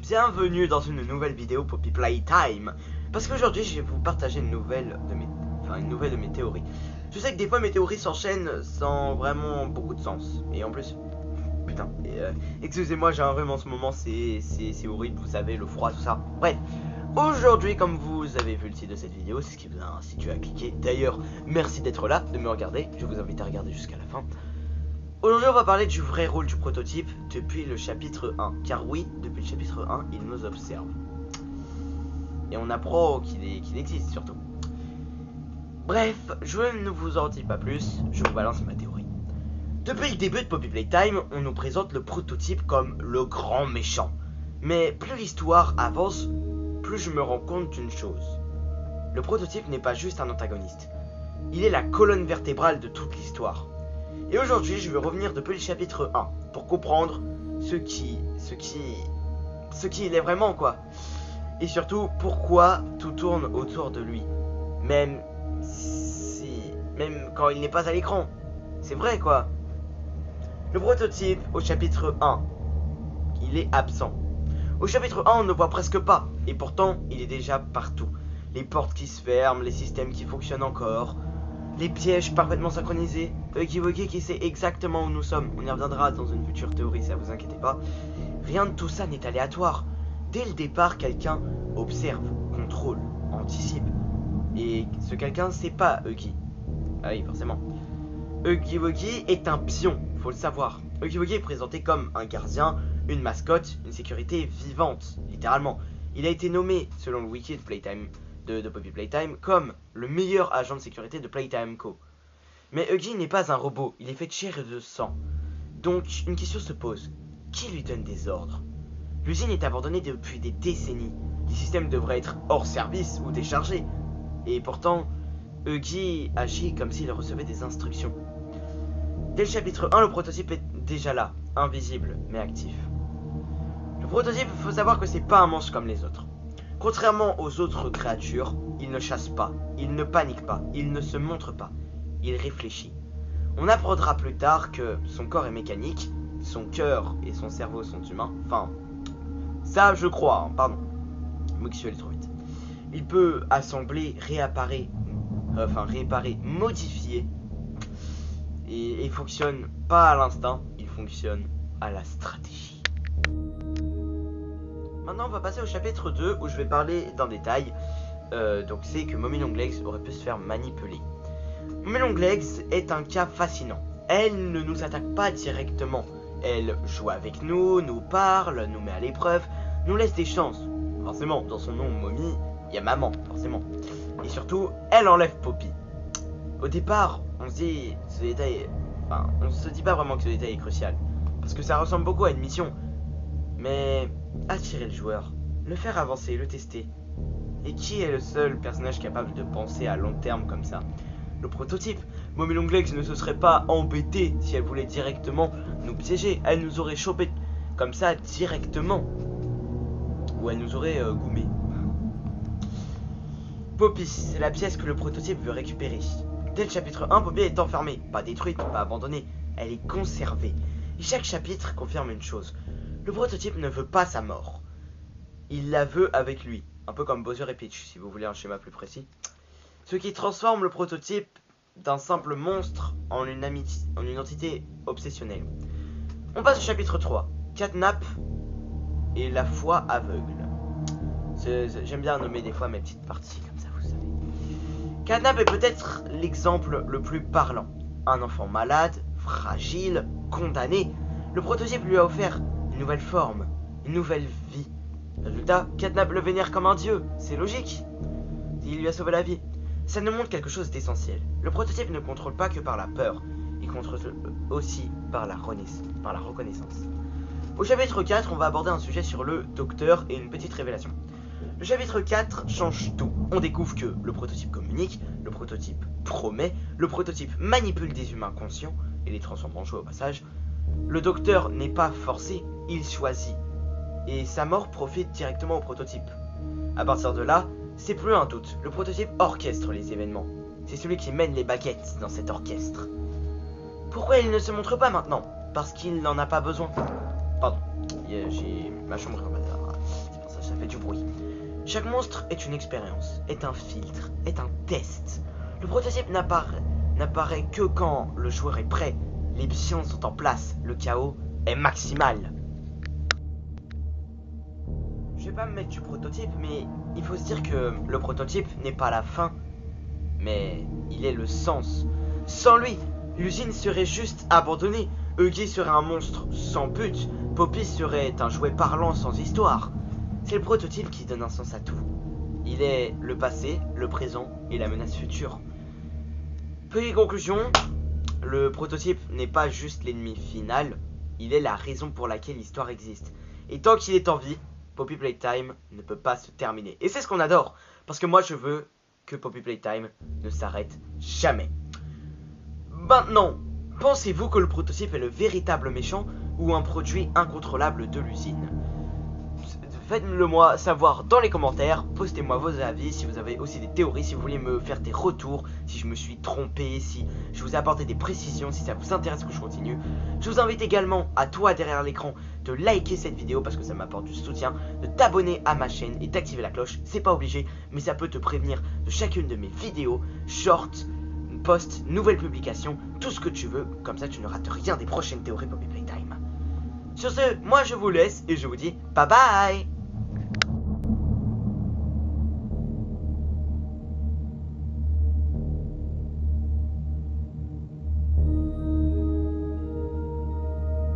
bienvenue dans une nouvelle vidéo Poppy Playtime. Parce qu'aujourd'hui je vais vous partager une nouvelle de mes théories. Je sais que des fois mes théories s'enchaînent sans vraiment beaucoup de sens. Et en plus, putain, excusez-moi, j'ai un rhume en ce moment, c'est horrible, vous savez, le froid, tout ça. Bref, aujourd'hui, comme vous avez vu le titre de cette vidéo, c'est ce qui vous a incité à cliquer. D'ailleurs, merci d'être là, de me regarder, je vous invite à regarder jusqu'à la fin. Aujourd'hui on va parler du vrai rôle du prototype depuis le chapitre 1. Car oui, depuis le chapitre 1, il nous observe. Et on apprend qu'il existe surtout. Bref, je ne vous en dis pas plus, je vous balance ma théorie. Depuis le début de Poppy Playtime, on nous présente le prototype comme le grand méchant. Mais plus l'histoire avance, plus je me rends compte d'une chose. Le prototype n'est pas juste un antagoniste. Il est la colonne vertébrale de toute l'histoire. Et aujourd'hui, je vais revenir depuis le chapitre 1 pour comprendre ce qui il est vraiment, quoi. Et surtout, pourquoi tout tourne autour de lui. Même quand il n'est pas à l'écran. C'est vrai, quoi. Le prototype, au chapitre 1, il est absent. Au chapitre 1, on ne le voit presque pas. Et pourtant, il est déjà partout. Les portes qui se ferment, les systèmes qui fonctionnent encore, les pièges parfaitement synchronisés, Huggy Wuggy qui sait exactement où nous sommes. On y reviendra dans une future théorie, ça vous inquiétez pas. Rien de tout ça n'est aléatoire. Dès le départ, quelqu'un observe, contrôle, anticipe. Et ce quelqu'un, c'est pas Huggy. Ah oui, forcément. Huggy Wuggy est un pion, faut le savoir. Huggy Wuggy est présenté comme un gardien, une mascotte, une sécurité vivante, littéralement. Il a été nommé, selon le wiki de Playtime, de Poppy Playtime, comme le meilleur agent de sécurité de Playtime Co. Mais Huggy n'est pas un robot, il est fait de chair et de sang. Donc une question se pose, qui lui donne des ordres? L'usine est abandonnée depuis des décennies, les systèmes devraient être hors service ou déchargés. Et pourtant, Huggy agit comme s'il recevait des instructions. Dès le chapitre 1, le prototype est déjà là, invisible mais actif. Le prototype, il faut savoir que c'est pas un monstre comme les autres. Contrairement aux autres créatures, il ne chasse pas, il ne panique pas, il ne se montre pas, il réfléchit. On apprendra plus tard que son corps est mécanique, son cœur et son cerveau sont humains. Enfin, ça je crois, hein, pardon. Moi qui suis allé trop vite. Il peut assembler, réparer, modifier. Et il fonctionne pas à l'instinct, il fonctionne à la stratégie. Maintenant on va passer au chapitre 2 où je vais parler d'un détail. Donc c'est que Mommy Longlegs aurait pu se faire manipuler. Mommy Longlegs est un cas fascinant. Elle ne nous attaque pas directement. Elle joue avec nous, nous parle, nous met à l'épreuve, nous laisse des chances. Forcément, dans son nom Mommy, il y a maman, forcément. Et surtout, elle enlève Poppy. Au départ, on se dit ce détail, on se dit pas vraiment que ce détail est crucial, parce que ça ressemble beaucoup à une mission. Mais attirer le joueur, le faire avancer, le tester. Et qui est le seul personnage capable de penser à long terme comme ça? Le prototype. Mommy Longlegs ne se serait pas embêtée si elle voulait directement nous piéger. Elle nous aurait chopé comme ça directement. Ou elle nous aurait goumé. Poppy, c'est la pièce que le prototype veut récupérer. Dès le chapitre 1, Poppy est enfermée, pas détruite, pas abandonnée, elle est conservée. Et chaque chapitre confirme une chose, le prototype ne veut pas sa mort. Il la veut avec lui, un peu comme Bowser et Peach, si vous voulez un schéma plus précis. Ce qui transforme le prototype d'un simple monstre en une entité obsessionnelle. On passe au chapitre 3, Catnap et la foi aveugle. J'aime bien nommer des fois mes petites parties comme ça, vous savez. Catnap est peut-être l'exemple le plus parlant. Un enfant malade, fragile, condamné. Le prototype lui a offert une nouvelle forme, une nouvelle vie. Résultat, Catnap le vénère comme un dieu, c'est logique. Il lui a sauvé la vie. Ça nous montre quelque chose d'essentiel. Le prototype ne contrôle pas que par la peur, il contrôle aussi par la reconnaissance. Au chapitre 4, on va aborder un sujet sur le docteur et une petite révélation. Le chapitre 4 change tout. On découvre que le prototype communique, le prototype promet, le prototype manipule des humains conscients et les transforme en jouets au passage. Le docteur n'est pas forcé, il choisit. Et sa mort profite directement au prototype. À partir de là, c'est plus un doute, le prototype orchestre les événements. C'est celui qui mène les baguettes dans cet orchestre. Pourquoi il ne se montre pas maintenant? Parce qu'il n'en a pas besoin. Pardon, j'ai ma chambre. fait du bruit. Chaque monstre est une expérience, est un filtre, est un test. Le prototype n'apparaît que quand le joueur est prêt, les missions sont en place, le chaos est maximal. Je vais pas me mettre du prototype, mais il faut se dire que le prototype n'est pas la fin, mais il est le sens. Sans lui, l'usine serait juste abandonnée, Huggy serait un monstre sans but, Poppy serait un jouet parlant sans histoire. C'est le prototype qui donne un sens à tout. Il est le passé, le présent et la menace future. Petite conclusion, le prototype n'est pas juste l'ennemi final, il est la raison pour laquelle l'histoire existe. Et tant qu'il est en vie, Poppy Playtime ne peut pas se terminer. Et c'est ce qu'on adore, parce que moi je veux que Poppy Playtime ne s'arrête jamais. Maintenant, pensez-vous que le prototype est le véritable méchant ou un produit incontrôlable de l'usine? Faites-le moi savoir dans les commentaires, postez-moi vos avis, si vous avez aussi des théories, si vous voulez me faire des retours, si je me suis trompé, si je vous ai apporté des précisions, si ça vous intéresse que je continue. Je vous invite également, à toi derrière l'écran, de liker cette vidéo parce que ça m'apporte du soutien, de t'abonner à ma chaîne et d'activer la cloche, c'est pas obligé, mais ça peut te prévenir de chacune de mes vidéos, shorts, posts, nouvelles publications, tout ce que tu veux, comme ça tu ne rates rien des prochaines théories Poppy Playtime. Sur ce, moi je vous laisse et je vous dis bye bye.